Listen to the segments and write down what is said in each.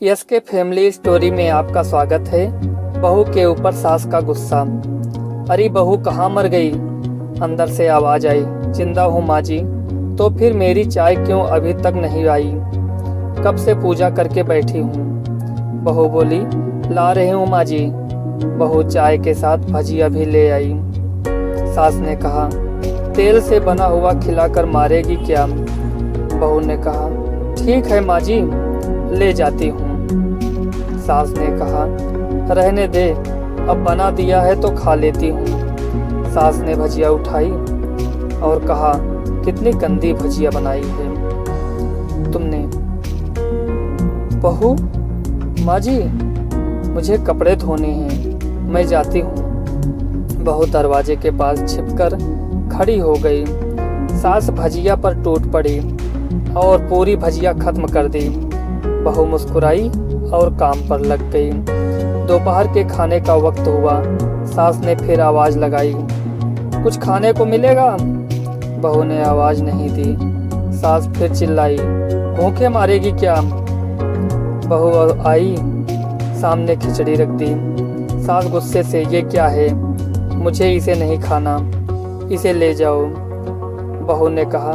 Yes के family story में आपका स्वागत है। बहू के ऊपर सास का गुस्सा। अरे बहू कहाँ मर गई? अंदर से आवाज आई, जिंदा हूँ माँ जी। तो फिर मेरी चाय क्यों अभी तक नहीं आई? कब से पूजा करके बैठी हूँ। बहू बोली, ला रही हूँ माँ जी। बहू चाय के साथ भजिया भी ले आई। सास ने कहा, तेल से बना हुआ खिलाकर मारेगी क्या? बहू ने कहा, ठीक है माँ जी, ले जाती हूँ। सास ने कहा, रहने दे, अब बना दिया है तो खा लेती हूँ। सास ने भजिया उठाई और कहा, कितनी गंदी भजिया बनाई है तुमने। बहू, माँ जी, मुझे कपड़े धोने हैं, मैं जाती हूँ। बहू दरवाजे के पास छिपकर खड़ी हो गई। सास भजिया पर टूट पड़ी और पूरी भजिया खत्म कर दी। बहू मुस्कुराई और काम पर लग गई। दोपहर के खाने का वक्त हुआ। सास ने फिर आवाज लगाई, कुछ खाने को मिलेगा? बहू ने आवाज नहीं दी। सास फिर चिल्लाई, भूखे मारेगी क्या? बहू आई, सामने खिचड़ी रख दी। सास गुस्से से, ये क्या है? मुझे इसे नहीं खाना, इसे ले जाओ। बहू ने कहा,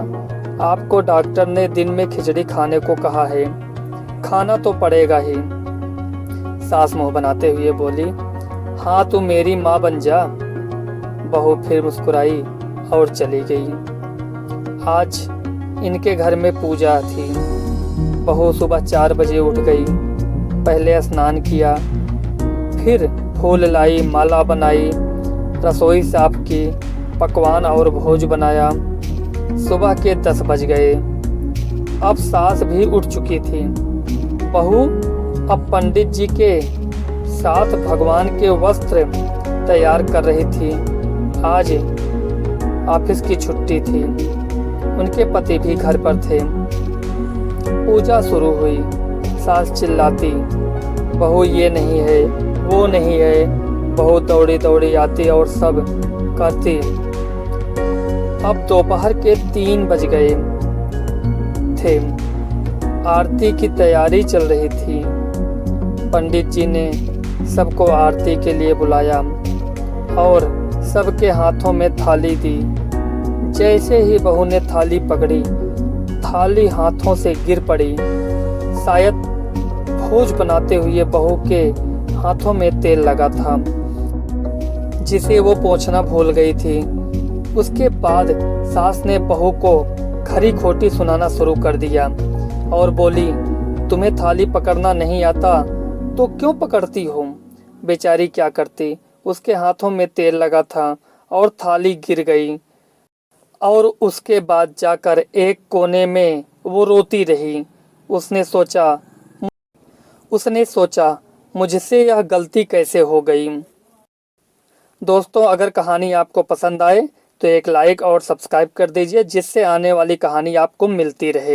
आपको डॉक्टर ने दिन में खिचड़ी खाने को कहा है, खाना तो पड़ेगा ही। सास मुंह बनाते हुए बोली, हाँ तू मेरी माँ बन जा। बहू फिर मुस्कुराई और चली गई। आज इनके घर में पूजा थी। बहू सुबह 4 बजे उठ गई। पहले स्नान किया, फिर फूल लाई, माला बनाई, रसोई साफ की, पकवान और भोज बनाया। सुबह के 10 बज गए। अब सास भी उठ चुकी थी। बहू अब पंडित जी के साथ भगवान के वस्त्र तैयार कर रही थी। आज ऑफिस की छुट्टी थी। उनके पति भी घर पर थे। पूजा शुरू हुई। सास चिल्लाती, बहू ये नहीं है, वो नहीं है। बहू दौड़ी दौड़ी आती और सब करती। अब दोपहर के 3 बज गए थे। आरती की तैयारी चल रही थी। पंडित जी ने सबको आरती के लिए बुलाया और सबके हाथों में थाली दी। जैसे ही बहू ने थाली पकड़ी, थाली हाथों से गिर पड़ी। शायद भोज बनाते हुए बहू के हाथों में तेल लगा था, जिसे वो पोंछना भूल गई थी। उसके बाद सास ने बहू को खरी खोटी सुनाना शुरू कर दिया और बोली, तुम्हें थाली पकड़ना नहीं आता तो क्यों पकड़ती हो? बेचारी क्या करती, उसके हाथों में तेल लगा था और थाली गिर गई। और उसके बाद जाकर एक कोने में वो रोती रही। उसने सोचा मुझसे यह गलती कैसे हो गई। दोस्तों, अगर कहानी आपको पसंद आए तो एक लाइक और सब्सक्राइब कर दीजिए, जिससे आने वाली कहानी आपको मिलती रहे।